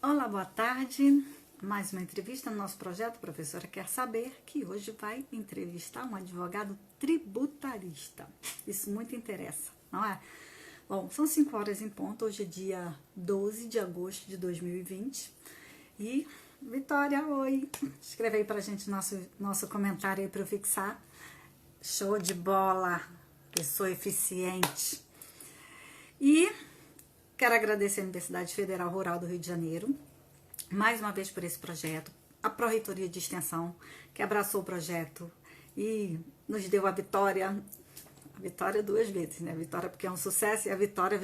Olá, boa tarde. Mais uma entrevista no nosso projeto Professora Quer Saber, que hoje vai entrevistar um advogado tributarista. Isso muito interessa, não é? Bom, são 5 horas em ponto, hoje é dia 12 de agosto de 2020. E, Vitória, oi! Escreve aí pra gente nosso comentário aí para eu fixar. Show de bola! Pessoa eficiente. E quero agradecer a Universidade Federal Rural do Rio de Janeiro, mais uma vez por esse projeto, a Pró-Reitoria de Extensão, que abraçou o projeto e nos deu a vitória 2 vezes, né? A vitória porque é um sucesso e a Vitória,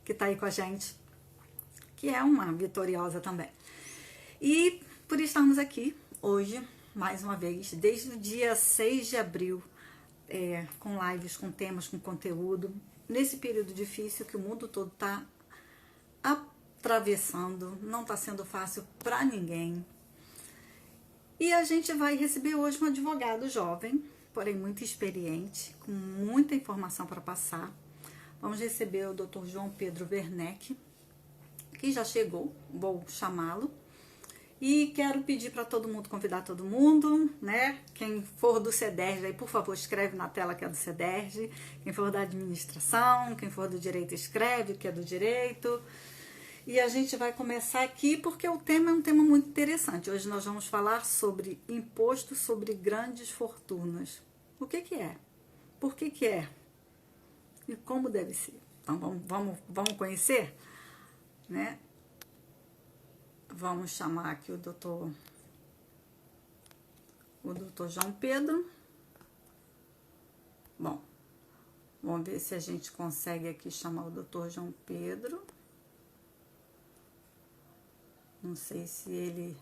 que tá aí com a gente, que é uma vitoriosa também. E por estarmos aqui hoje, mais uma vez, desde o dia 6 de abril, com lives, com temas, com conteúdo, nesse período difícil que o mundo todo está atravessando, não está sendo fácil para ninguém. E a gente vai receber hoje um advogado jovem, porém muito experiente, com muita informação para passar. Vamos receber o Dr. João Pedro Werneck, que já chegou, vou chamá-lo. E quero pedir para todo mundo, convidar todo mundo, né? Quem for do CEDERJ, aí, por favor, escreve na tela que é do CEDERJ. Quem for da administração, quem for do direito, escreve que é do direito. E a gente vai começar aqui porque o tema é um tema muito interessante. Hoje nós vamos falar sobre imposto sobre grandes fortunas. O que é? Por que é? E como deve ser? Então vamos conhecer, né? Vamos chamar aqui o doutor João Pedro. Bom, vamos ver se a gente consegue aqui chamar o doutor João Pedro. Não sei se ele...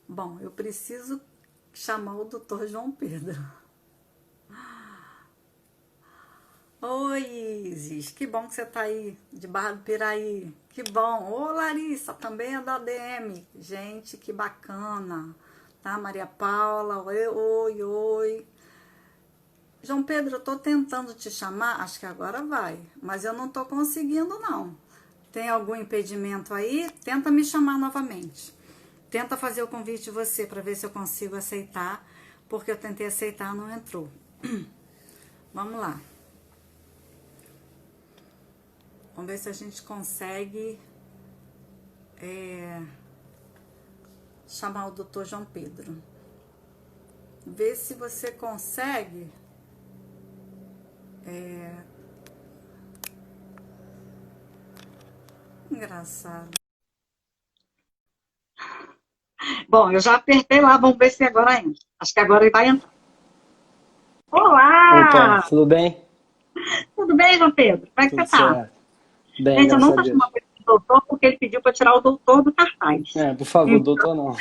Bom, eu preciso chamar o doutor João Pedro. Oi, Isis, que bom que você tá aí, de Barra do Piraí, que bom. Ô, Larissa, também é da ADM, gente, que bacana, tá? Maria Paula, oi. João Pedro, eu tô tentando te chamar, acho que agora vai, mas eu não tô conseguindo, não. Tem algum impedimento aí? Tenta me chamar novamente. Tenta fazer o convite de você para ver se eu consigo aceitar, porque eu tentei aceitar, não entrou. Vamos lá. Vamos ver se a gente consegue chamar o doutor João Pedro. Vê se você consegue. Engraçado. Bom, eu já apertei lá, vamos ver se agora entra. Acho que agora ele vai entrar. Olá! Opa, tudo bem? Tudo bem, João Pedro? Como é que Tudo você tá? certo. Bem, Gente, eu graças não a tô Deus. chamando ele de doutor porque ele pediu para tirar o doutor do cartaz. Por favor, doutor não.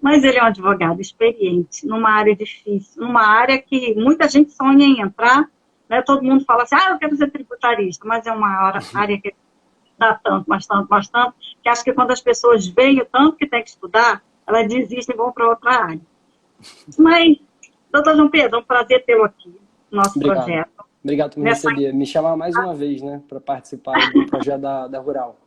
Mas ele é um advogado experiente, numa área difícil, numa área que muita gente sonha em entrar, né? Todo mundo fala assim, eu quero ser tributarista, mas é uma área que dá tanto, mas tanto, que acho que quando as pessoas veem o tanto que tem que estudar, elas desistem e vão para outra área. Mas, doutor João Pedro, é um prazer tê-lo aqui no nosso Obrigado. projeto. Obrigado por me receber. Me chamar mais uma vez, né, para participar do projeto da Rural.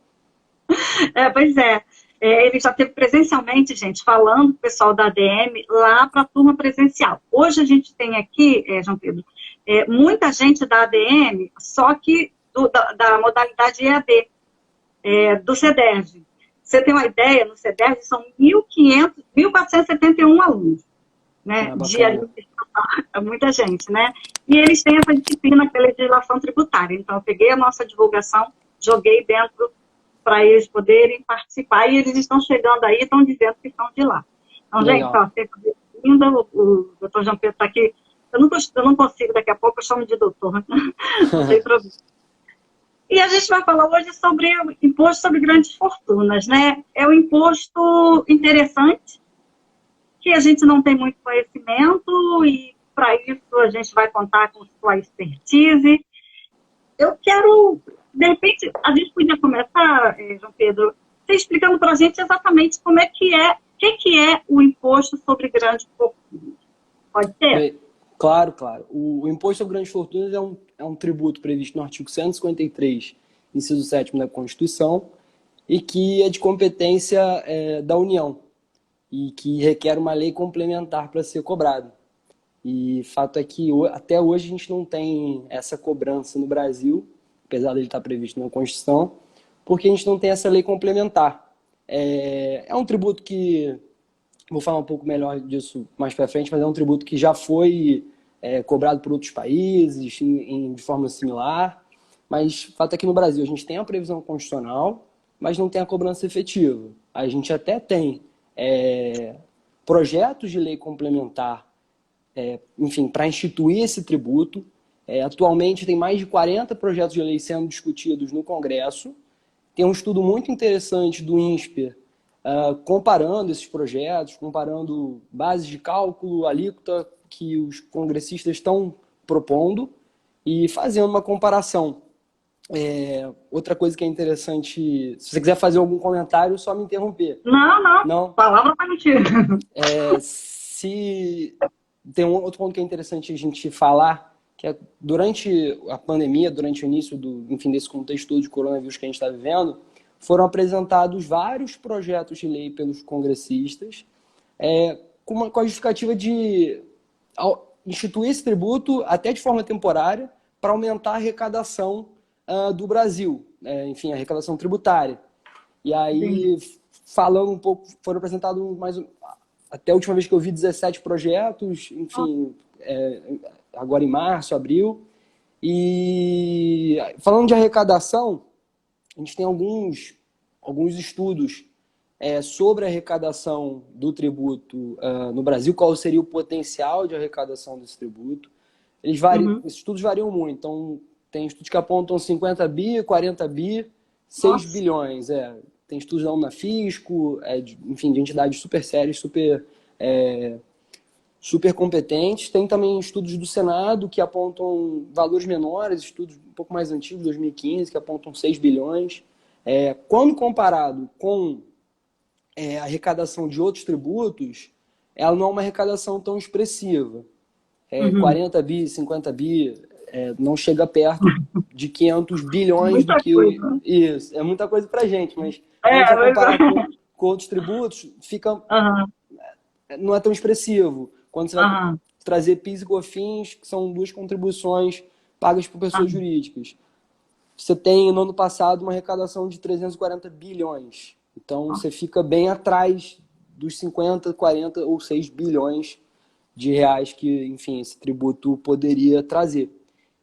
Pois é. Ele já esteve presencialmente, gente, falando com o pessoal da ADM lá para a turma presencial. Hoje a gente tem aqui, João Pedro, muita gente da ADM, só que da modalidade EAD, do CEDERJ. Você tem uma ideia, no CEDERJ são 1.471 alunos, né? É muita gente, né? E eles têm essa disciplina que é a legislação tributária. Então, eu peguei a nossa divulgação, joguei dentro para eles poderem participar, e eles estão chegando aí, estão dizendo que estão de lá. Então, Legal. gente, seja bem-vindo, o doutor João Pedro está aqui. Eu não consigo, daqui a pouco eu chamo de doutor, não tem problema. E a gente vai falar hoje sobre o imposto sobre grandes fortunas, né? É um imposto interessante, que a gente não tem muito conhecimento, e para isso a gente vai contar com sua expertise. Eu quero, de repente, a gente podia começar, João Pedro, você explicando para a gente exatamente como é que é, o que é o imposto sobre grandes fortunas. Pode ser? Claro, claro. O Imposto sobre Grandes Fortunas é um tributo previsto no artigo 153, inciso 7º da Constituição, e que é de competência da União, e que requer uma lei complementar para ser cobrado. E fato é que até hoje a gente não tem essa cobrança no Brasil, apesar dele estar previsto na Constituição, porque a gente não tem essa lei complementar. É um tributo que, vou falar um pouco melhor disso mais para frente, mas é um tributo que já foi cobrado por outros países de forma similar, mas fato é que no Brasil a gente tem a previsão constitucional, mas não tem a cobrança efetiva. A gente até tem projetos de lei complementar, enfim, para instituir esse tributo. Atualmente tem mais de 40 projetos de lei sendo discutidos no Congresso. Tem um estudo muito interessante do INSPER, comparando esses projetos, comparando bases de cálculo, alíquota que os congressistas estão propondo e fazendo uma comparação. Outra coisa que é interessante, se você quiser fazer algum comentário, só me interromper. Não. Palavra para mentir. Tem um outro ponto que é interessante a gente falar, que é durante a pandemia, durante o início desse contexto todo de coronavírus que a gente está vivendo, foram apresentados vários projetos de lei pelos congressistas com a justificativa de instituir esse tributo até de forma temporária para aumentar a arrecadação do Brasil, enfim, a arrecadação tributária. E aí, falando um pouco, foram apresentados até a última vez que eu vi 17 projetos, enfim, agora em março, abril. E falando de arrecadação, a gente tem alguns estudos sobre a arrecadação do tributo no Brasil, qual seria o potencial de arrecadação desse tributo. Eles variam, esses estudos variam muito, então tem estudos que apontam 50 bi, 40 bi, 6 bilhões. Tem estudos da Unafisco, enfim, de entidades super sérias, super competentes. Tem também estudos do Senado que apontam valores menores, estudos um pouco mais antigos, 2015, que apontam 6 bilhões. Quando comparado com a arrecadação de outros tributos, ela não é uma arrecadação tão expressiva. 40 bi, 50 bi, não chega perto de 500 bilhões do que... Isso, é muita coisa pra gente, mas quando a gente comparar com outros tributos, fica... não é tão expressivo. Quando você vai trazer PIS e COFINS, que são 2 contribuições pagas por pessoas jurídicas, você tem, no ano passado, uma arrecadação de 340 bilhões. Então, você fica bem atrás dos 50, 40 ou 6 bilhões de reais que, enfim, esse tributo poderia trazer.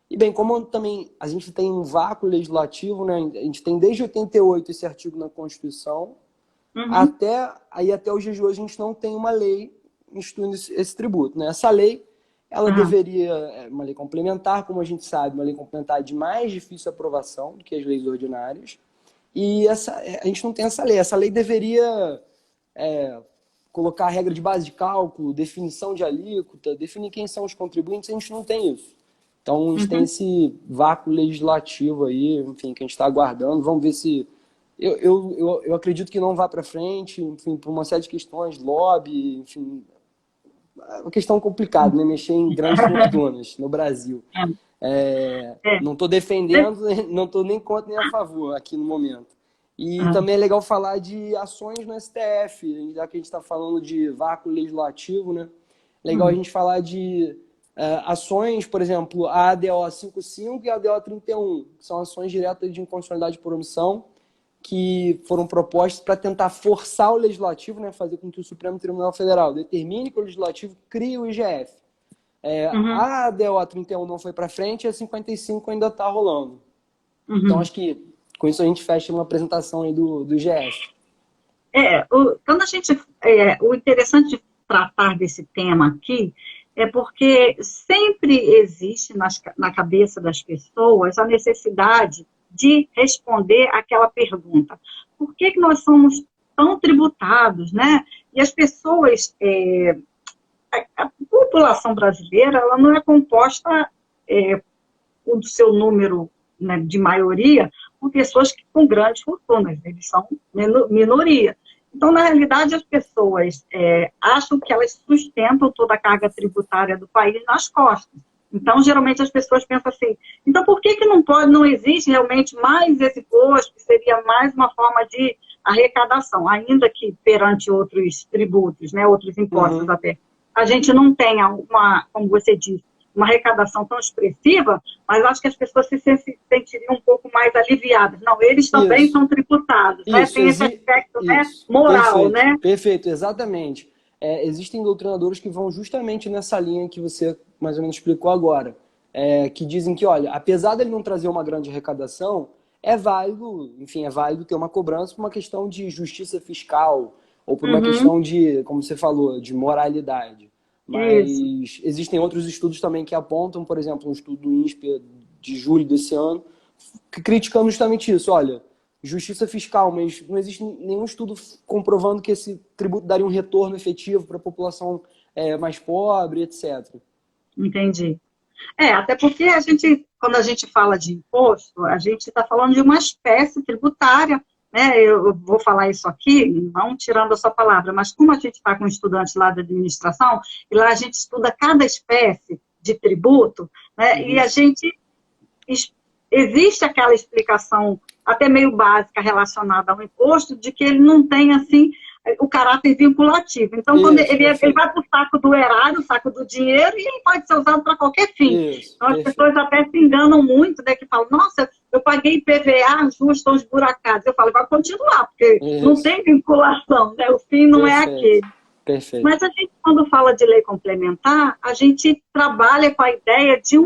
E bem, como também a gente tem um vácuo legislativo, né? A gente tem desde 88 esse artigo na Constituição, até os dias de hoje a gente não tem uma lei instituindo esse tributo, né? Essa lei, ela deveria, uma lei complementar, como a gente sabe, uma lei complementar de mais difícil aprovação do que as leis ordinárias, e a gente não tem essa lei. Essa lei deveria colocar a regra de base de cálculo, definição de alíquota, definir quem são os contribuintes, a gente não tem isso. Então, a gente tem esse vácuo legislativo aí, enfim, que a gente está aguardando. Vamos ver se... Eu acredito que não vá para frente, enfim, por uma série de questões, lobby, enfim... É uma questão complicada, né? Mexer em grandes fortunas no Brasil. Não estou defendendo, não estou nem contra nem a favor aqui no momento. E também é legal falar de ações no STF, já que a gente está falando de vácuo legislativo, né? Legal a gente falar de ações, por exemplo, a ADO 55 e a ADO 31, que são ações diretas de inconstitucionalidade por omissão, que foram propostas para tentar forçar o Legislativo, né, fazer com que o Supremo Tribunal Federal determine que o Legislativo crie o IGF. A ADO 31 não foi para frente e a 55 ainda está rolando. Então, acho que com isso a gente fecha uma apresentação aí do IGF. Quando a gente, o interessante de tratar desse tema aqui é porque sempre existe na cabeça das pessoas a necessidade de responder aquela pergunta. Por que nós somos tão tributados, né? E as pessoas, a população brasileira, ela não é composta do seu número, né, de maioria por pessoas com grandes fortunas, eles são minoria. Então, na realidade, as pessoas acham que elas sustentam toda a carga tributária do país nas costas. Então, geralmente, as pessoas pensam assim, então por que não pode, não existe realmente mais esse imposto, que seria mais uma forma de arrecadação, ainda que perante outros tributos, né, outros impostos Uhum. até. A gente não tenha uma, como você disse, uma arrecadação tão expressiva, mas acho que as pessoas se sentiriam um pouco mais aliviadas. Não, eles também Isso. são tributados, né? Isso, Tem esse aspecto, né, isso, moral, perfeito, né? perfeito, exatamente. Existem doutrinadores que vão justamente nessa linha que você mais ou menos explicou agora, que dizem que, olha, apesar dele não trazer uma grande arrecadação, é válido, enfim, é válido ter uma cobrança por uma questão de justiça fiscal ou por uma Uhum, questão de, como você falou, de moralidade. isso. Mas existem outros estudos também que apontam, por exemplo, um estudo do INSPE de julho desse ano, criticando justamente isso. Olha, justiça fiscal, mas não existe nenhum estudo comprovando que esse tributo daria um retorno efetivo para a população mais pobre, etc. Entendi. Até porque a gente, quando a gente fala de imposto, a gente está falando de uma espécie tributária, né? Eu vou falar isso aqui, não tirando a sua palavra, mas como a gente está com estudantes lá da administração, e lá a gente estuda cada espécie de tributo, né? E Uhum. a gente existe aquela explicação até meio básica relacionada ao imposto, de que ele não tem, assim, o caráter vinculativo. Então, quando Isso, ele perfeito. vai para o saco do erário, o saco do dinheiro, e ele pode ser usado para qualquer fim. Isso, Então, as pessoas perfeito. até se enganam muito, né, que falam, nossa, eu paguei PVA, as ruas estão esburacadas. Eu falo, vai continuar, porque não Isso, tem vinculação, né, o fim não é perfeito. aquele. Perfeito. Mas a gente, quando fala de lei complementar, a gente trabalha com a ideia de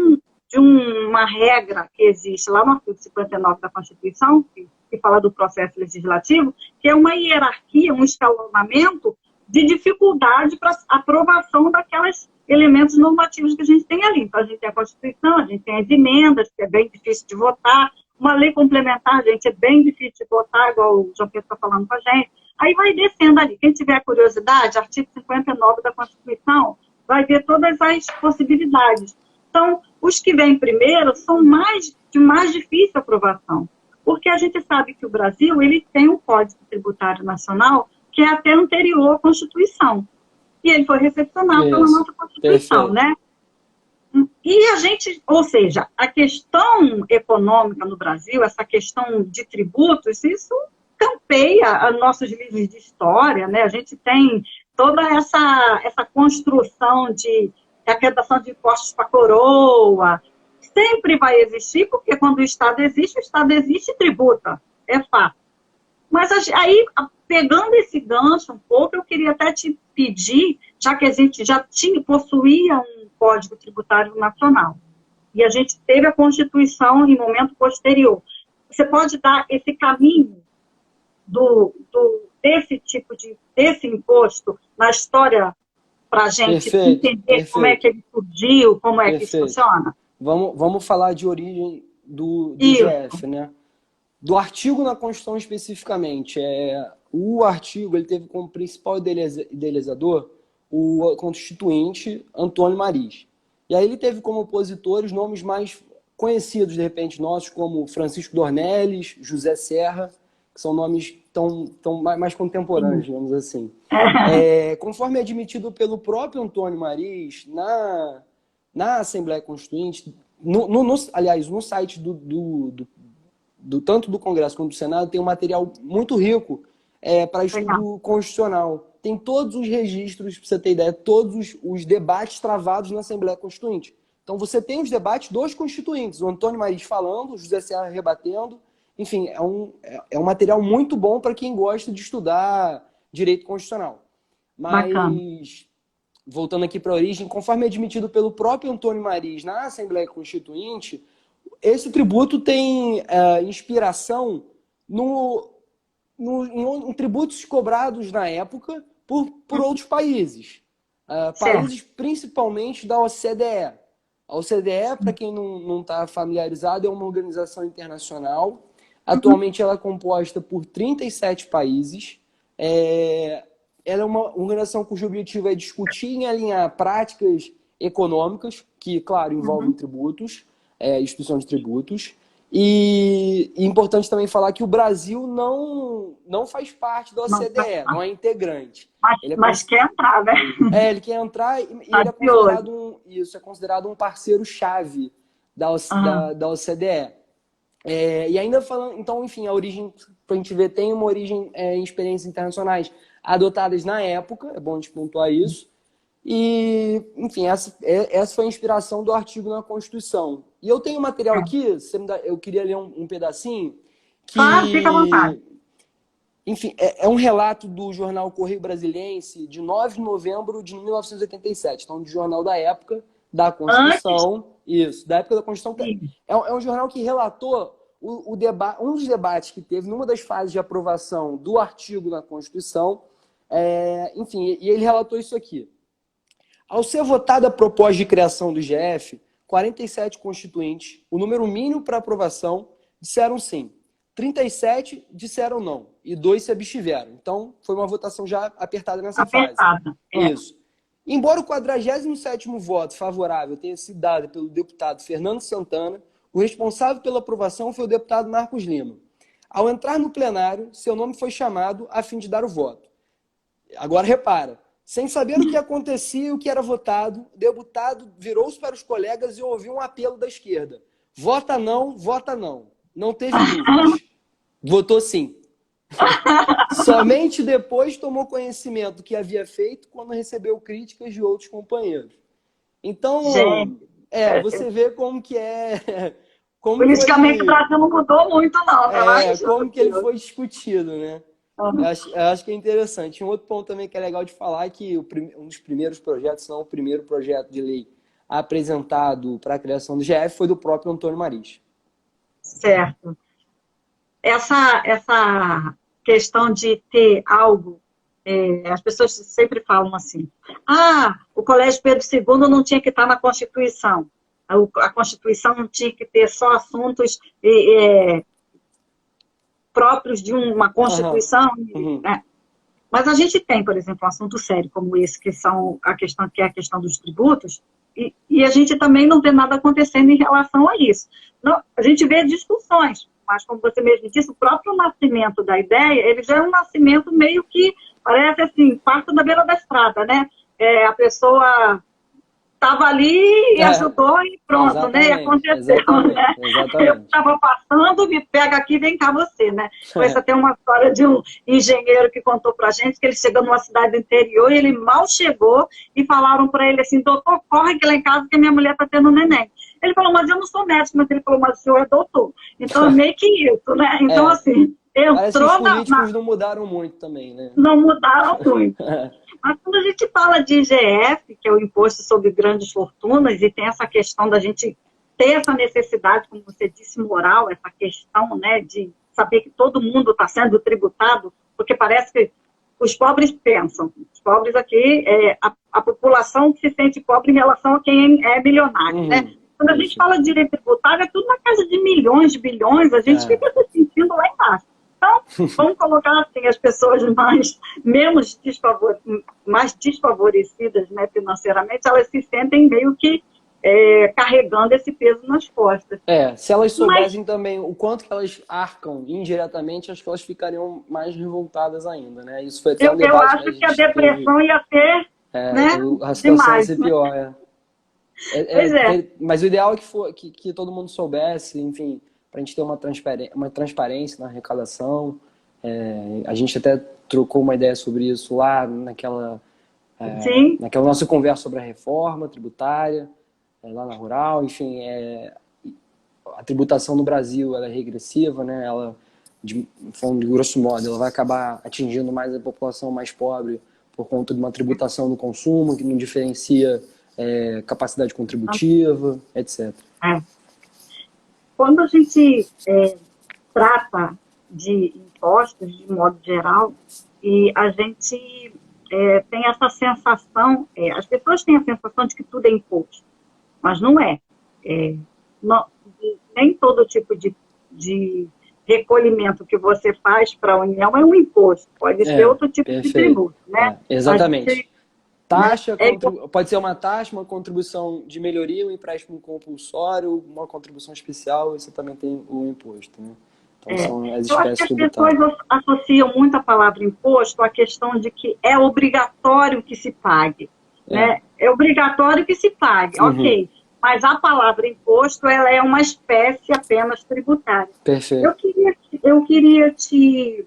uma regra que existe lá no artigo 59 da Constituição, que fala do processo legislativo, que é uma hierarquia, um escalonamento de dificuldade para aprovação daqueles elementos normativos que a gente tem ali. Então, a gente tem a Constituição, a gente tem as emendas, que é bem difícil de votar, uma lei complementar, gente, é bem difícil de votar, igual o João Pedro está falando com a gente. Aí vai descendo ali. Quem tiver curiosidade, artigo 59 da Constituição, vai ver todas as possibilidades. Então, os que vêm primeiro são de mais difícil aprovação, porque a gente sabe que o Brasil ele tem um Código Tributário Nacional que é até anterior à Constituição, e ele foi recepcionado pela Isso, nossa Constituição, perfeito. né? E a gente, ou seja, a questão econômica no Brasil, essa questão de tributos, isso campeia os nossos livros de história, né? A gente tem toda essa construção de arrecadação de impostos para a coroa, sempre vai existir, porque quando o Estado existe e tributa, é fato. Mas aí, pegando esse gancho um pouco, eu queria até te pedir, já que a gente já possuía um Código Tributário Nacional, e a gente teve a Constituição em momento posterior, você pode dar esse caminho desse tipo desse imposto na história para a gente Perfeito, entender como é que perfeito, ele surgiu, como é que isso perfeito. funciona? Vamos falar de origem do Isso. IGF, né? Do artigo na Constituição especificamente, o artigo ele teve como principal idealizador o constituinte Antônio Maris. E aí ele teve como opositores nomes mais conhecidos, de repente, nossos, como Francisco Dornelles, José Serra, que são nomes tão mais contemporâneos, Sim. digamos assim. Conforme admitido pelo próprio Antônio Maris na Assembleia Constituinte, aliás, no site tanto do Congresso quanto do Senado, tem um material muito rico para Legal. estudo constitucional. Tem todos os registros, para você ter ideia, todos os debates travados na Assembleia Constituinte. Então você tem os debates dos constituintes, o Antônio Maris falando, o José Serra rebatendo. Enfim, é um material muito bom para quem gosta de estudar direito constitucional. Bacana. Mas, voltando aqui para a origem, conforme admitido pelo próprio Antônio Maris na Assembleia Constituinte, esse tributo tem inspiração em tributos cobrados na época por outros países. Certo. Países principalmente da OCDE. A OCDE, para quem não está familiarizado, é uma organização internacional. Uhum. Atualmente ela é composta por 37 países. Ela é uma organização cujo objetivo é discutir e alinhar práticas econômicas, que, claro, envolvem Uhum. tributos, instituição de tributos, E importante também falar que o Brasil não faz parte da Não, OCDE, não é integrante. mas quer entrar, né? Ele quer entrar e Tá ele é de olho. considerado isso é considerado um parceiro-chave Aham. da OCDE. E ainda falando, então, enfim, a origem, para a gente ver, tem uma origem em experiências internacionais adotadas na época, é bom a gente pontuar isso. E, enfim, essa foi a inspiração do artigo na Constituição. E eu tenho um material aqui, eu queria ler um pedacinho, Claro, fica à vontade. enfim, é um relato do jornal Correio Brasiliense de 9 de novembro de 1987, então do jornal da época da Antes, Constituição. Isso, da época da Constituição. sim. É um jornal que relatou um dos debates que teve numa das fases de aprovação do artigo na Constituição. Enfim, e ele relatou isso aqui. Ao ser votada a proposta de criação do IGF, 47 constituintes, o número mínimo para aprovação, disseram sim. 37 disseram não. E 2 se abstiveram. Então, foi uma votação já apertada nessa fase. Apertada. Isso. Embora o 47º voto favorável tenha sido dado pelo deputado Fernando Santana, o responsável pela aprovação foi o deputado Marcos Lima. Ao entrar no plenário, seu nome foi chamado a fim de dar o voto. Agora repara, sem saber o que acontecia e o que era votado, o deputado virou-se para os colegas e ouviu um apelo da esquerda. Vota não, vota não. Não teve dúvidas. Votou sim. Somente depois tomou conhecimento do que havia feito quando recebeu críticas de outros companheiros. Então, você vê como que é... Politicamente o Brasil não mudou muito, não. Como que ele foi discutido, né? Eu acho que é interessante. Um outro ponto também que é legal de falar é que um dos primeiros projetos, se não o primeiro projeto de lei apresentado para a criação do GF foi do próprio Antônio Marich. Certo. Essa questão de ter algo, as pessoas sempre falam assim, o Colégio Pedro II não tinha que estar na Constituição. A Constituição não tinha que ter só assuntos próprios de uma Constituição. Né? Mas a gente tem, por exemplo, um assunto sério como esse, que é a questão dos tributos, e a gente também não vê nada acontecendo em relação a isso. Não, a gente vê discussões, mas como você mesmo disse, o próprio nascimento da ideia, ele já é um nascimento meio que, parece assim, parto da beira da estrada, né? A pessoa estava ali e ajudou e pronto, né? E aconteceu, né? Eu estava passando, me pega aqui, vem cá você, né? Essa tem uma história de um engenheiro que contou pra gente que ele chegou numa cidade do interior e ele mal chegou e falaram para ele assim, doutor, corre aqui lá em casa que a minha mulher está tendo neném. Ele falou, mas eu não sou médico, mas ele falou, mas o senhor é doutor. Então é meio que isso, né? Então, assim, entrou os políticos não mudaram muito também, né? Não mudaram muito. Mas quando a gente fala de IGF, que é o Imposto sobre Grandes Fortunas, e tem essa questão da gente ter essa necessidade, como você disse, moral, essa questão, né, de saber que todo mundo está sendo tributado, porque parece que os pobres pensam, os pobres aqui, a população que se sente pobre em relação a quem é milionário, né? Quando a gente fala de direito tributário, é tudo na casa de milhões, de bilhões, a gente fica se sentindo lá embaixo. Então, vamos colocar assim, as pessoas mais desfavorecidas, né, financeiramente, elas se sentem meio que carregando esse peso nas costas. Se elas soubessem também o quanto que elas arcam indiretamente, acho que elas ficariam mais revoltadas ainda, né? Isso foi até um debate. Eu acho que a depressão ia ser, né, a situação demais, ia ser pior, Mas o ideal é que todo mundo soubesse, enfim, para a gente ter uma transparência na arrecadação. A gente até trocou uma ideia sobre isso lá naquela nossa conversa sobre a reforma tributária, lá na Rural. Enfim, a tributação no Brasil ela é regressiva, né? Ela, falando de grosso modo, ela vai acabar atingindo mais a população mais pobre por conta de uma tributação no consumo que não diferencia capacidade contributiva, etc. Quando a gente trata de impostos, de modo geral, e a gente tem essa sensação, as pessoas têm a sensação de que tudo é imposto, mas não é. Nem todo tipo de recolhimento que você faz para a União é um imposto, pode ser outro tipo de tributo, né? Exatamente. né? Taxa, pode ser uma taxa, uma contribuição de melhoria, um empréstimo compulsório, uma contribuição especial, e você também tem o imposto, né? Então são as Eu acho que espécies as tributárias. pessoas associam muito a palavra imposto à questão de que é obrigatório que se pague, É. né? É obrigatório que se pague, Uhum. ok. Mas a palavra imposto, ela é uma espécie apenas tributária. Eu Perfeito. queria, eu queria te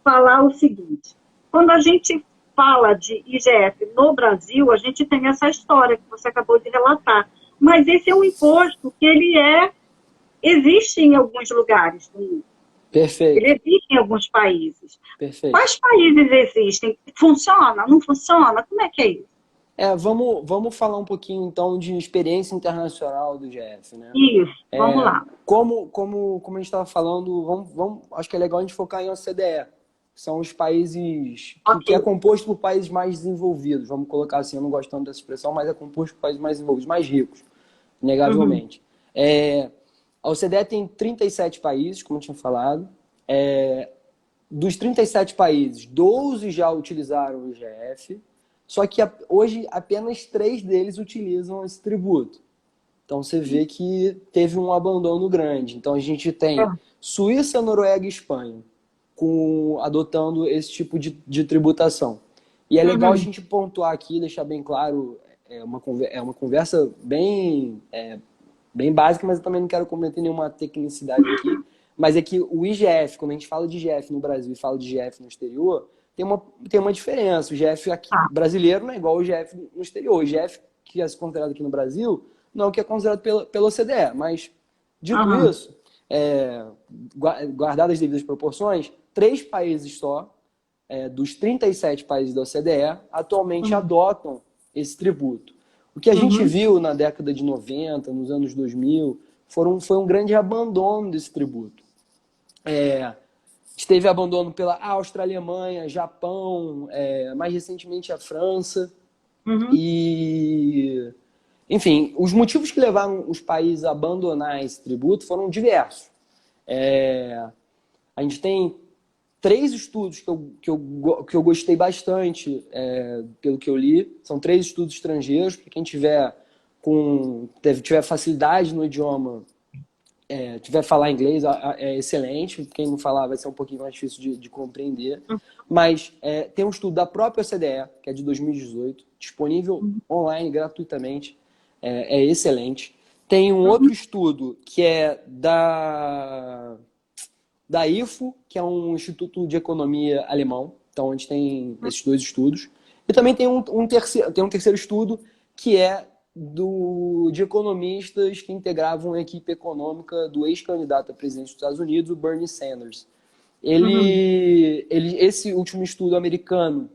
falar o seguinte: quando a gente fala de IGF no Brasil, a gente tem essa história que você acabou de relatar. Mas esse é um imposto que existe em alguns lugares do mundo. Ele Perfeito. existe em alguns países. Perfeito. Quais países existem? Funciona? Não funciona? Como é que é isso? Vamos falar um pouquinho então de experiência internacional do GF, né? Isso, vamos lá. Como a gente estava falando, acho que é legal a gente focar em OCDE, que são os países que é Ok. composto por países mais desenvolvidos, vamos colocar assim, eu não gosto tanto dessa expressão, mas é composto por países mais desenvolvidos, mais ricos, Uhum, inegavelmente. A OCDE tem 37 países, como eu tinha falado. Dos 37 países, 12 já utilizaram o IGF, só que hoje apenas 3 deles utilizam esse tributo. Então você vê que teve um abandono grande. Então a gente tem Suíça, Noruega e Espanha adotando esse tipo de tributação. E é legal a uhum, gente pontuar aqui, deixar bem claro, é uma conversa bem básica, mas eu também não quero cometer nenhuma tecnicidade aqui. Mas é que o IGF, quando a gente fala de IGF no Brasil e fala de IGF no exterior, tem uma diferença. O IGF aqui, tá. brasileiro não é igual ao IGF no exterior. O IGF que é considerado aqui no Brasil não é o que é considerado pela OCDE. Mas, dito Uhum, isso, guardadas as devidas proporções, 3 países só, dos 37 países da OCDE, atualmente uhum, adotam esse tributo. O que a gente uhum, viu na década de 90, nos anos 2000, foi um grande abandono desse tributo. Teve abandono pela Áustria, Alemanha, Japão, mais recentemente a França. uhum, E, enfim, os motivos que levaram os países a abandonar esse tributo foram diversos. A gente tem 3 estudos que eu gostei bastante, pelo que eu li. São 3 estudos estrangeiros, para quem tiver facilidade no idioma, tiver falar inglês, é excelente. Quem não falar vai ser um pouquinho mais difícil de compreender. Mas tem um estudo da própria OCDE, que é de 2018, disponível uhum, online gratuitamente. É excelente. Tem um uhum, outro estudo que é da IFO, que é um instituto de economia alemão. Então a gente tem esses 2 estudos. E também tem um terceiro estudo que é de economistas que integravam a equipe econômica do ex-candidato a presidente dos Estados Unidos, o Bernie Sanders. uhum, Esse último estudo americano,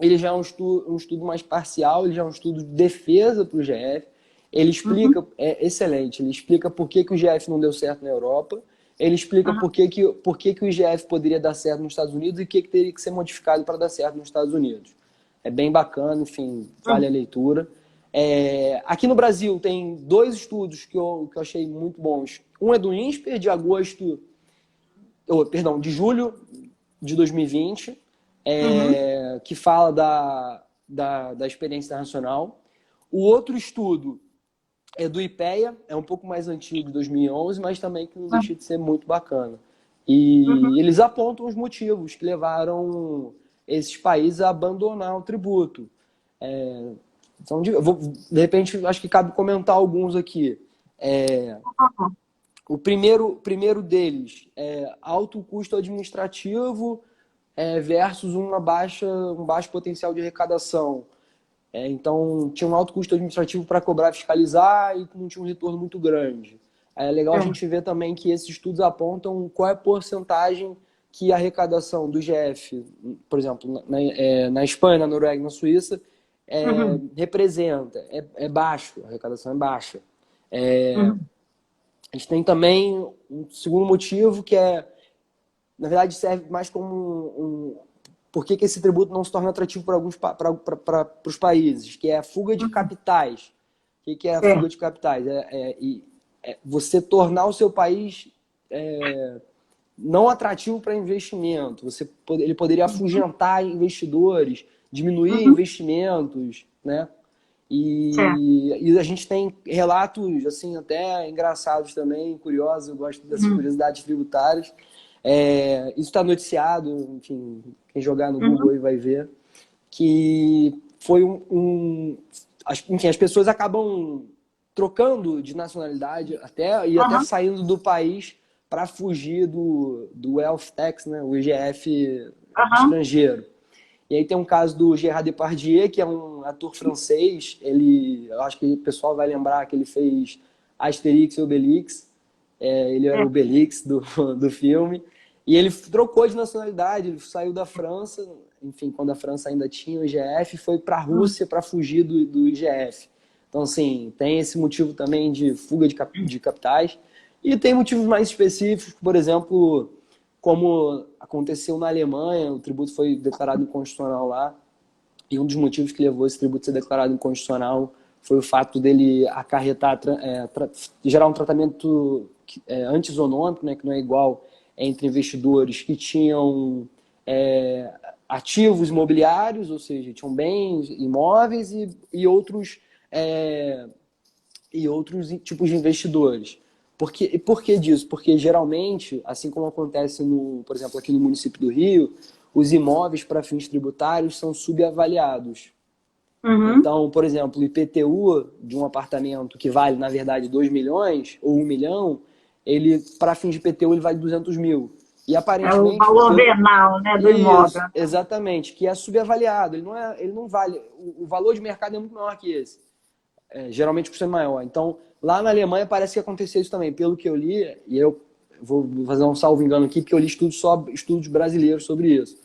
ele já é um estudo mais parcial, ele já é um estudo de defesa para o GF. Ele uhum, explica, é excelente, ele explica por que o GF não deu certo na Europa, ele explica uhum, por que o IGF poderia dar certo nos Estados Unidos e o que teria que ser modificado para dar certo nos Estados Unidos. É bem bacana, enfim, vale a uhum. leitura. Aqui no Brasil tem 2 estudos que eu achei muito bons. Um é do INSPER, de julho de 2020, Uhum. que fala da experiência internacional. O outro estudo é do IPEA, é um pouco mais antigo, de 2011, mas também que não deixa de ser muito bacana. Uhum. E eles apontam os motivos que levaram esses países a abandonar o tributo. Então, de repente, acho que cabe comentar alguns aqui. O primeiro deles é alto custo administrativo versus um baixo potencial de arrecadação. Então, tinha um alto custo administrativo para cobrar, fiscalizar e não tinha um retorno muito grande. É legal a É. gente ver também que esses estudos apontam qual é a porcentagem que a arrecadação do GF, por exemplo, na Espanha, na Noruega e na Suíça, Uhum. representa. É baixo, a arrecadação é baixa. Uhum. A gente tem também um segundo motivo que na verdade, serve mais como por que esse tributo não se torna atrativo para os países, que é a fuga de Uhum. capitais. O que é a É. fuga de capitais? Você tornar o seu país não atrativo para investimento. Ele poderia Uhum. afugentar investidores diminuir investimentos, né? E a gente tem relatos, assim, até engraçados também, curiosos, eu gosto dessas curiosidades tributárias. Isso está noticiado, enfim, quem jogar no Google aí vai ver, que foi enfim, as pessoas acabam trocando de nacionalidade até saindo do país para fugir do Wealth Tax, né, o IGF estrangeiro. E aí tem um caso do Gérard Depardieu, que é um ator francês. Eu acho que o pessoal vai lembrar que ele fez Asterix e Obelix. Ele era o Obelix do filme. E ele trocou de nacionalidade, ele saiu da França, enfim, quando a França ainda tinha o IGF, e foi para a Rússia para fugir do IGF. Então, assim, tem esse motivo também de fuga de capitais. E tem motivos mais específicos, por exemplo, como aconteceu na Alemanha, o tributo foi declarado inconstitucional lá, e um dos motivos que levou esse tributo a ser declarado inconstitucional foi o fato dele acarretar, gerar um tratamento antisonômico, né, que não é igual entre investidores que tinham ativos imobiliários, ou seja, tinham bens imóveis e outros tipos de investidores. E por que disso? Porque geralmente, assim como acontece, por exemplo, aqui no município do Rio, os imóveis para fins tributários são subavaliados. Então, por exemplo, o IPTU de um apartamento que vale, na verdade, 2 milhões ou 1 milhão, para fins de IPTU, ele vale 200 mil. E aparentemente... É o valor venal, né, do imóvel. Exatamente, que é subavaliado. Ele não vale... O valor de mercado é muito maior que esse. Geralmente custa maior. Então, lá na Alemanha parece que aconteceu isso também. Pelo que eu li, e eu vou fazer um salvo engano aqui, porque eu li estudos brasileiros sobre isso.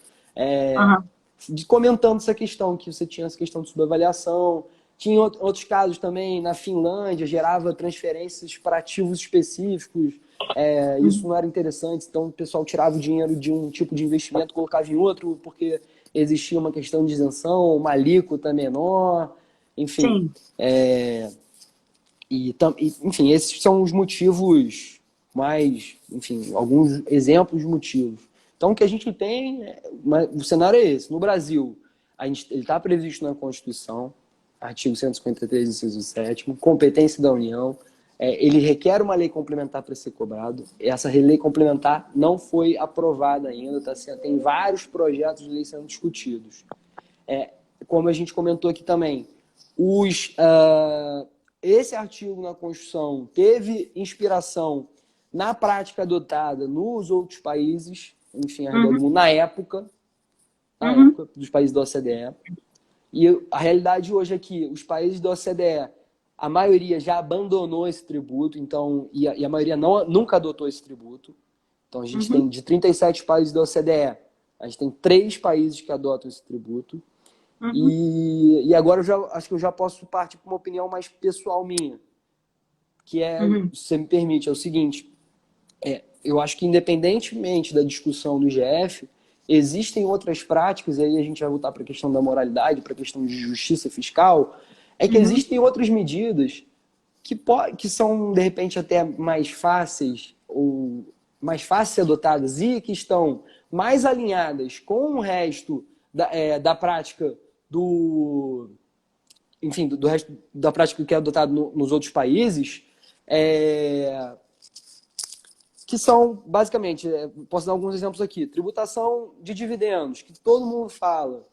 Comentando essa questão, que você tinha essa questão de subavaliação. Tinha outros casos também, na Finlândia, gerava transferências para ativos específicos. Isso não era interessante, então o pessoal tirava o dinheiro de um tipo de investimento, colocava em outro, porque existia uma questão de isenção, uma alíquota menor, enfim. Enfim, esses são os motivos mais, enfim, alguns exemplos de motivos. Então, o que a gente tem, o cenário é esse. No Brasil, ele está previsto na Constituição, artigo 153, inciso 7º, competência da União. Ele requer uma lei complementar para ser cobrado. Essa lei complementar não foi aprovada ainda, tem vários projetos de lei sendo discutidos. Como a gente comentou aqui também, esse artigo na Constituição teve inspiração na prática adotada nos outros países, enfim, na época dos países da OCDE. E a realidade hoje é que os países da OCDE, a maioria já abandonou esse tributo, então, e a maioria nunca adotou esse tributo. Então, a gente tem, de 37 países da OCDE, a gente tem 3 países que adotam esse tributo. E agora acho que eu já posso partir para uma opinião mais pessoal minha, que se você me permite, é o seguinte: eu acho que independentemente da discussão do IGF, existem outras práticas, e aí a gente vai voltar para a questão da moralidade, para a questão de justiça fiscal, que existem outras medidas que são, de repente, até mais fáceis de ser adotadas e que estão mais alinhadas com o resto da prática enfim, do resto da prática que é adotada nos outros países, que são, basicamente, posso dar alguns exemplos aqui. Tributação de dividendos, que todo mundo fala.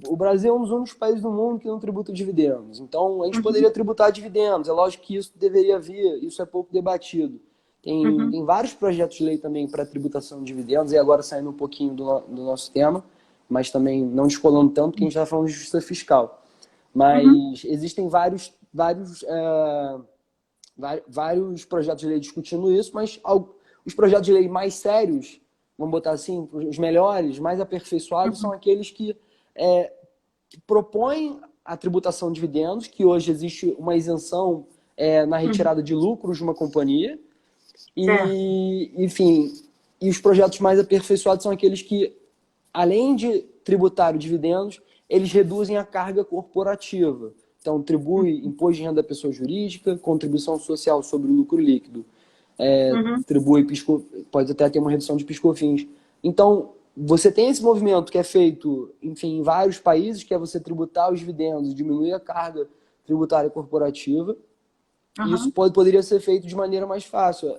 O Brasil é um dos únicos países do mundo que não tributa dividendos. Então, a gente poderia tributar dividendos. É lógico que isso deveria vir, isso é pouco debatido. Tem vários projetos de lei também para tributação de dividendos, e agora saindo um pouquinho do nosso tema, mas também não descolando tanto, porque a gente está falando de justiça fiscal. Mas existem vários projetos de lei discutindo isso, mas os projetos de lei mais sérios, vamos botar assim, os melhores, mais aperfeiçoados, são aqueles que propõem a tributação de dividendos, que hoje existe uma isenção na retirada de lucros de uma companhia. Enfim, e os projetos mais aperfeiçoados são aqueles que, além de tributar os dividendos, eles reduzem a carga corporativa. Então, tribui imposto de renda da pessoa jurídica, contribuição social sobre o lucro líquido, tribui pode até ter uma redução de PIS/COFINS. Então, você tem esse movimento que é feito, enfim, em vários países, que é você tributar os dividendos, diminuir a carga tributária corporativa. E isso poderia ser feito de maneira mais fácil.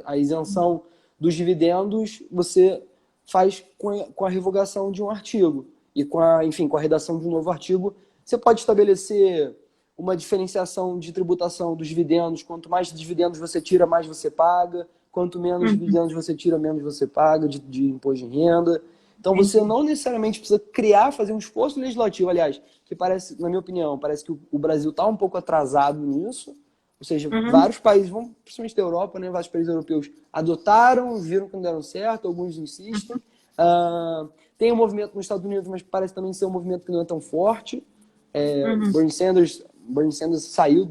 A isenção dos dividendos você faz com a revogação de um artigo. E enfim, com a redação de um novo artigo, você pode estabelecer uma diferenciação de tributação dos dividendos. Quanto mais dividendos você tira, mais você paga. Quanto menos dividendos você tira, menos você paga de imposto de renda. Então você não necessariamente precisa fazer um esforço legislativo, aliás, que parece, na minha opinião, parece que o Brasil está um pouco atrasado nisso. Ou seja, vários países, principalmente da Europa, né, vários países europeus adotaram, viram que não deram certo, alguns insistem. Tem um movimento nos Estados Unidos, mas parece também ser um movimento que não é tão forte. Bernie Sanders saiu,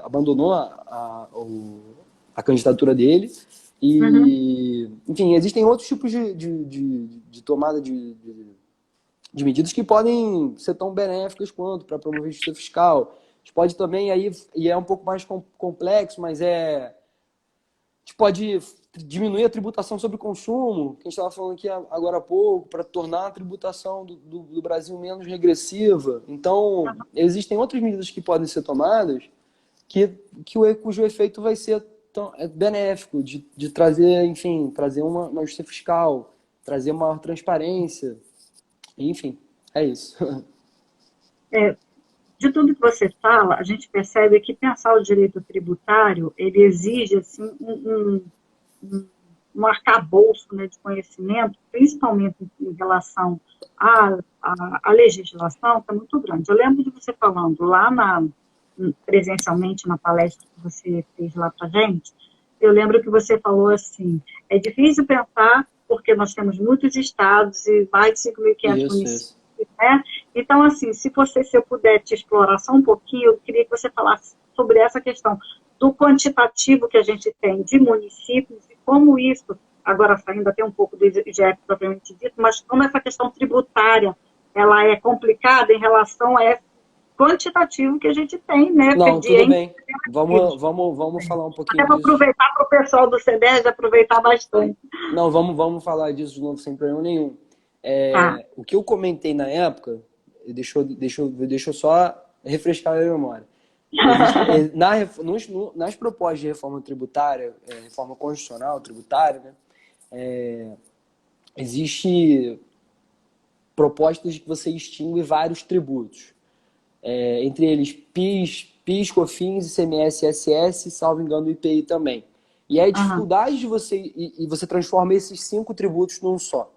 abandonou a candidatura dele. E, enfim, existem outros tipos de tomada de medidas que podem ser tão benéficas quanto para promover justiça fiscal. A gente pode também, e é um pouco mais complexo, mas a gente pode diminuir a tributação sobre consumo, que a gente estava falando aqui agora há pouco, para tornar a tributação do Brasil menos regressiva. Então, existem outras medidas que podem ser tomadas cujo efeito vai ser benéfico, de trazer, enfim, trazer uma justiça fiscal, trazer maior transparência. Enfim, é isso. De tudo que você fala, a gente percebe que pensar o direito tributário, ele exige assim, um arcabouço, né, de conhecimento, principalmente em relação à legislação, que é muito grande. Eu lembro de você falando lá presencialmente na palestra que você fez lá para a gente, eu lembro que você falou assim, é difícil pensar porque nós temos muitos estados e mais de 5.500 municípios. Né? Então, assim, se eu puder te explorar só um pouquinho, eu queria que você falasse sobre essa questão do quantitativo que a gente tem de municípios e como isso, agora saindo até um pouco do IGF propriamente dito, mas como essa questão tributária, ela é complicada em relação a esse quantitativo que a gente tem, né? Não, tudo bem. Vamos falar um pouquinho até disso. Até para aproveitar para o pessoal do CDES aproveitar bastante. Não, vamos falar disso de novo sem problema nenhum. O que eu comentei na época, deixa eu só refrescar a minha memória. Nas propostas de reforma tributária, reforma constitucional tributária, né, existe propostas de que você extingue vários tributos. Entre eles PIS, COFINS, ICMS, ISS, salvo engano, IPI também. E a dificuldade de você transforma esses 5 tributos num só.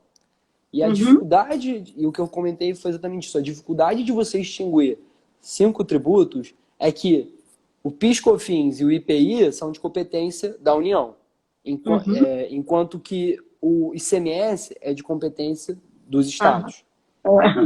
E a dificuldade, e o que eu comentei foi exatamente isso, a dificuldade de você extinguir 5 tributos é que o PIS, COFINS e o IPI são de competência da União, enquanto que o ICMS é de competência dos estados.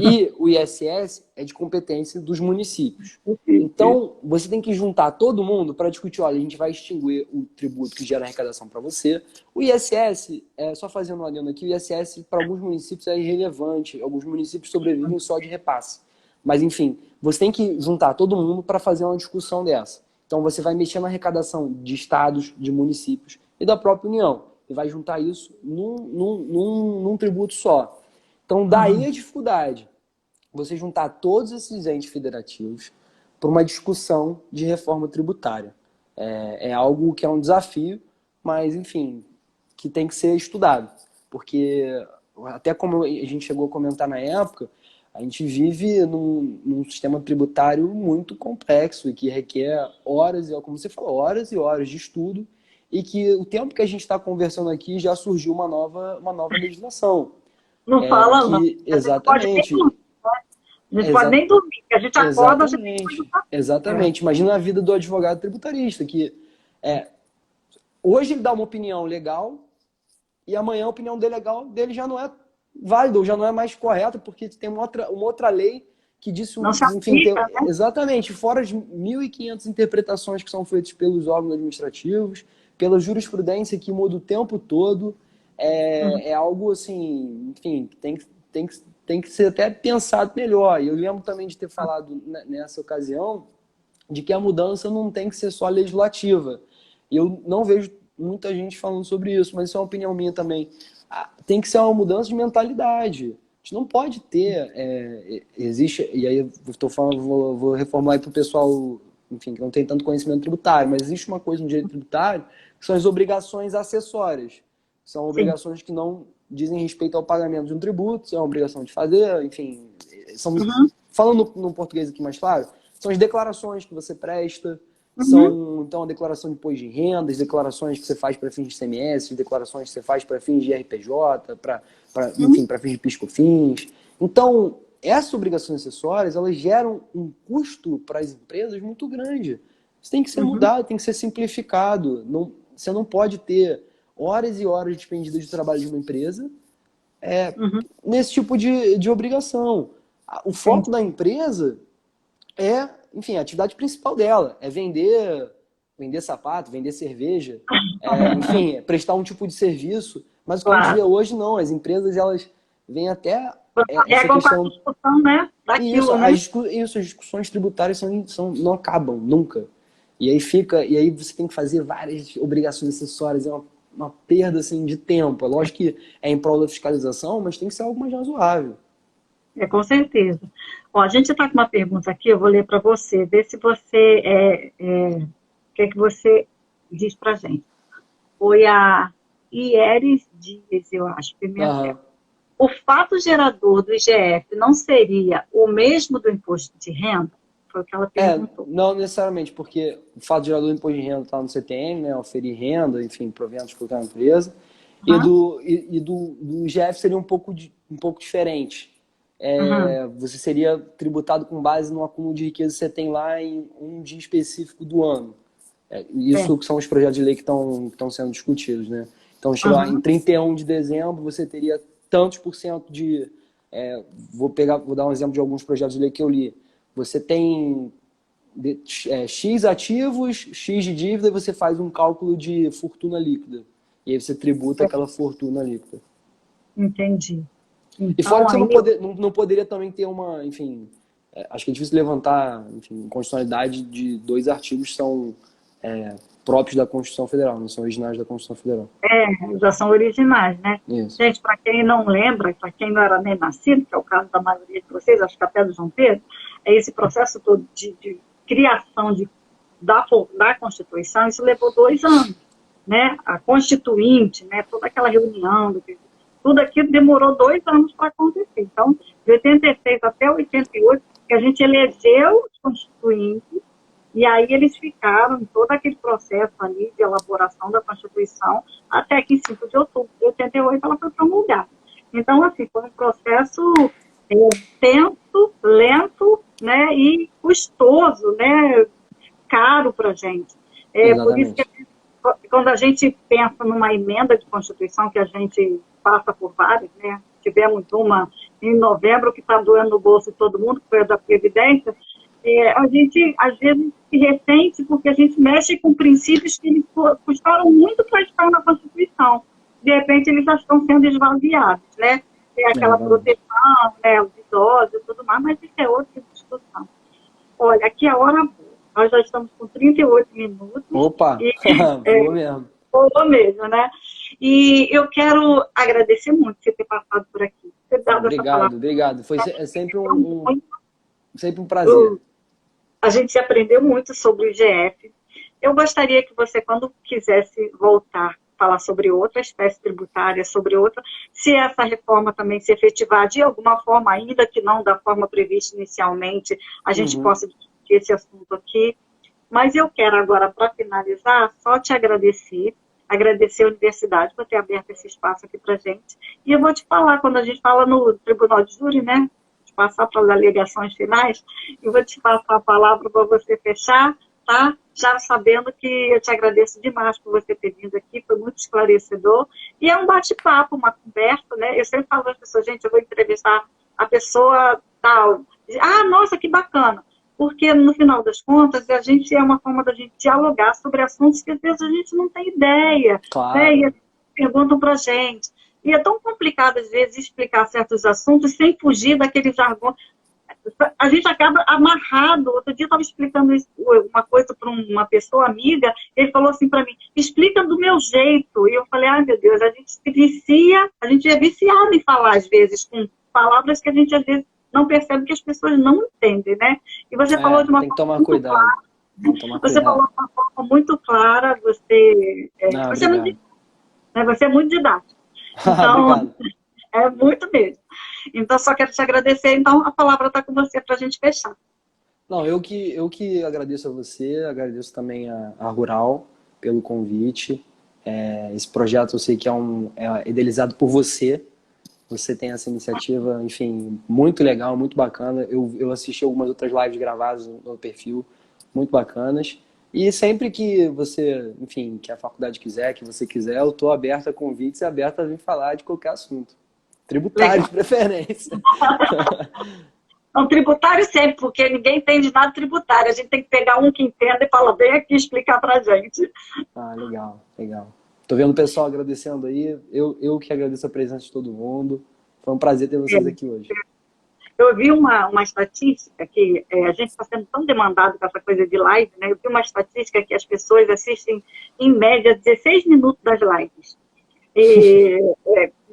E o ISS é de competência dos municípios. Então, você tem que juntar todo mundo para discutir, olha, a gente vai extinguir o tributo que gera arrecadação para você. O ISS, só fazendo um adendo aqui, o ISS para alguns municípios é irrelevante. Alguns municípios sobrevivem só de repasse. Mas, enfim, você tem que juntar todo mundo para fazer uma discussão dessa. Então, você vai mexer na arrecadação de estados, de municípios e da própria União. E vai juntar isso num tributo só. Então, daí a dificuldade. Você juntar todos esses entes federativos para uma discussão de reforma tributária. É algo que é um desafio, mas, enfim, que tem que ser estudado. Porque, até como a gente chegou a comentar na época, a gente vive num sistema tributário muito complexo e que requer horas, como você falou, horas e horas de estudo, e que o tempo que a gente está conversando aqui já surgiu uma nova legislação. Não fala, não. Exatamente. A gente pode nem dormir, a gente acorda... Exatamente. Imagina a vida do advogado tributarista, que hoje ele dá uma opinião legal e amanhã a opinião dele já não é válida, ou já não é mais correta, porque tem uma outra lei que disse... Aplica, né? Exatamente. Fora as 1.500 interpretações que são feitas pelos órgãos administrativos, pela jurisprudência que muda o tempo todo... É algo assim, enfim, tem que ser até pensado melhor. E eu lembro também de ter falado nessa ocasião de que a mudança não tem que ser só legislativa. E eu não vejo muita gente falando sobre isso, mas isso é uma opinião minha também. tem que ser uma mudança de mentalidade. A gente não pode ter, existe, e aí eu estou falando, vou reformular para o pessoal, enfim, que não tem tanto conhecimento tributário, mas existe uma coisa no direito tributário, que são as obrigações acessórias. São obrigações que não dizem respeito ao pagamento de um tributo, é uma obrigação de fazer, enfim, são, falando no português aqui mais claro, são as declarações que você presta, são, então, a declaração de imposto de renda, as declarações que você faz para fins de ICMS, as declarações que você faz para fins de RPJ, enfim, para fins de PIS/COFINS. Então, essas obrigações acessórias, elas geram um custo para as empresas muito grande. Isso tem que ser mudado, tem que ser simplificado. Não, você não pode ter horas e horas despendidas de trabalho de uma empresa nesse tipo de obrigação. O foco da empresa é, enfim, a atividade principal dela é vender sapato, vender cerveja, enfim, prestar um tipo de serviço. Mas o que a gente vê hoje, não. As empresas, elas vêm até essa questão... a discussão, né, daquilo, né? As discussões tributárias não acabam, nunca. E aí você tem que fazer várias obrigações acessórias, é uma perda, assim, de tempo. É lógico que é em prol da fiscalização, mas tem que ser algo mais razoável. Com certeza. Ó, a gente está com uma pergunta aqui, eu vou ler para você, ver se você, o que é que você diz para a gente. Foi a Ieres Dias, eu acho, Pimentel. O fato gerador do IGF não seria o mesmo do imposto de renda? Foi o que ela perguntou. Não necessariamente, porque o fato gerador do imposto de renda está no CTM, né, oferir renda, enfim, proventos de qualquer empresa, e do IGF seria um pouco diferente. Você seria tributado com base no acúmulo de riqueza que você tem lá em um dia específico do ano. Isso são os projetos de lei que estão sendo discutidos, né? Então, lá em 31 de dezembro, você teria tantos por cento de... vou dar um exemplo de alguns projetos de lei que eu li. Você tem X ativos, X de dívida, e você faz um cálculo de fortuna líquida. E aí você tributa aquela fortuna líquida. Entendi. Então, e fora que você não poderia também ter uma, enfim, acho que é difícil levantar, enfim, constitucionalidade de 2 artigos que são próprios da Constituição Federal, não são originais da Constituição Federal. Já são originais, né? Isso. Gente, para quem não lembra, para quem não era nem nascido, que é o caso da maioria de vocês, acho que até do João Pedro, esse processo todo de criação da Constituição, isso levou 2 anos, né? A Constituinte, né? Toda aquela reunião, tudo aquilo demorou 2 anos para acontecer. Então, de 86 até 88, que a gente elegeu os constituintes, e aí eles ficaram em todo aquele processo ali de elaboração da Constituição, até que em 5 de outubro de 88 ela foi promulgada. Então, assim, foi um processo tenso, lento, né, e custoso, né, caro para a gente. Por isso que quando a gente pensa numa emenda de Constituição, que a gente passa por várias, né, tivemos uma em novembro que está doendo no bolso de todo mundo, que foi a da Previdência, a gente, às vezes, se ressente porque a gente mexe com princípios que eles custaram muito para estar na Constituição. De repente, eles já estão sendo esvaziados, né? Tem aquela proteção, né, os idosos e tudo mais, mas isso é outra discussão. Olha, aqui é a hora boa. Nós já estamos com 38 minutos. Opa! Boa mesmo. Boa mesmo, né? E eu quero agradecer muito você ter passado por aqui. Obrigado. Foi sempre um prazer. A gente aprendeu muito sobre o IGF. Eu gostaria que você, quando quisesse voltar, falar sobre outra espécie tributária, sobre outra, se essa reforma também se efetivar de alguma forma, ainda que não da forma prevista inicialmente, a gente possa discutir esse assunto aqui. Mas eu quero agora, para finalizar, só te agradecer a universidade por ter aberto esse espaço aqui para a gente. E eu vou te falar, quando a gente fala no Tribunal de Júri, né? Passar para as alegações finais, eu vou te passar a palavra para você fechar, tá? Já sabendo que eu te agradeço demais por você ter vindo aqui, foi muito esclarecedor, e é um bate-papo, uma conversa, né? Eu sempre falo para as pessoas, gente, eu vou entrevistar a pessoa tal, nossa, que bacana, porque no final das contas, a gente é uma forma da gente dialogar sobre assuntos que às vezes a gente não tem ideia, claro, né? E perguntam para a gente. E é tão complicado, às vezes, explicar certos assuntos sem fugir daquele jargão. A gente acaba amarrado. Outro dia eu estava explicando uma coisa para uma pessoa amiga, ele falou assim para mim, explica do meu jeito. E eu falei, ai meu Deus, a gente se vicia, a gente é viciado em falar às vezes, com palavras que a gente às vezes não percebe que as pessoas não entendem, né? E você falou de uma tem que forma tomar muito cuidado. clara. Você falou de uma forma muito clara, você é muito, né, você é muito didático. Então, é muito mesmo. Então, só quero te agradecer. Então, a palavra está com você para a gente fechar. Não, eu que agradeço a você, agradeço também a Rural pelo convite. Esse projeto eu sei que é idealizado por você. Você tem essa iniciativa, enfim, muito legal, muito bacana. Eu assisti algumas outras lives gravadas no perfil, muito bacanas. E sempre que você, enfim, que a faculdade quiser, que você quiser, eu estou aberto a convites e aberto a vir falar de qualquer assunto. Tributário, de preferência. Não, tributário sempre, porque ninguém entende nada tributário. A gente tem que pegar um que entenda e falar, vem aqui explicar pra gente. Ah, legal, legal. Tô vendo o pessoal agradecendo aí. Eu que agradeço a presença de todo mundo. Foi um prazer ter vocês aqui hoje. Eu vi uma estatística que a gente está sendo tão demandado com essa coisa de live, né? Eu vi uma estatística que as pessoas assistem, em média, 16 minutos das lives. E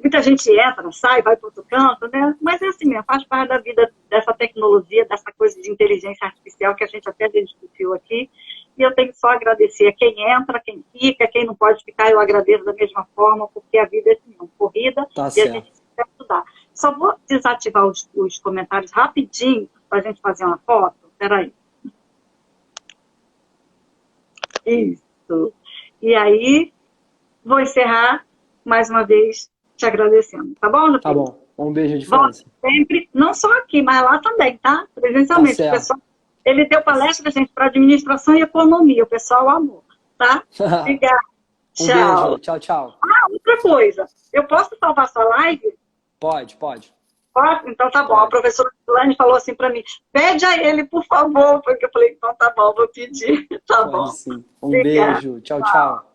muita gente entra, sai, vai para outro canto, né? Mas é assim mesmo, faz parte da vida dessa tecnologia, dessa coisa de inteligência artificial que a gente até discutiu aqui. E eu tenho só a agradecer a quem entra, quem fica, quem não pode ficar, eu agradeço da mesma forma, porque a vida é assim, uma corrida, Tá e certo. a gente precisa estudar. Só vou desativar os comentários rapidinho, para a gente fazer uma foto. Espera aí. Isso. E aí, vou encerrar mais uma vez te agradecendo. Tá bom, Tá bom. Um beijo de França. Sempre, não só aqui, mas lá também, tá? Presencialmente. Tá o pessoal, ele deu palestra, gente, para administração e economia. O pessoal amou, tá? Obrigada. Tchau. Beijo. Tchau, tchau. Ah, outra coisa. Eu posso salvar sua live? Pode. Posso? Então tá bom. A professora Lane falou assim para mim, pede a ele, por favor. Porque eu falei, então tá bom, vou pedir. Tá bom. Sim. Um beijo. Tchau, tchau.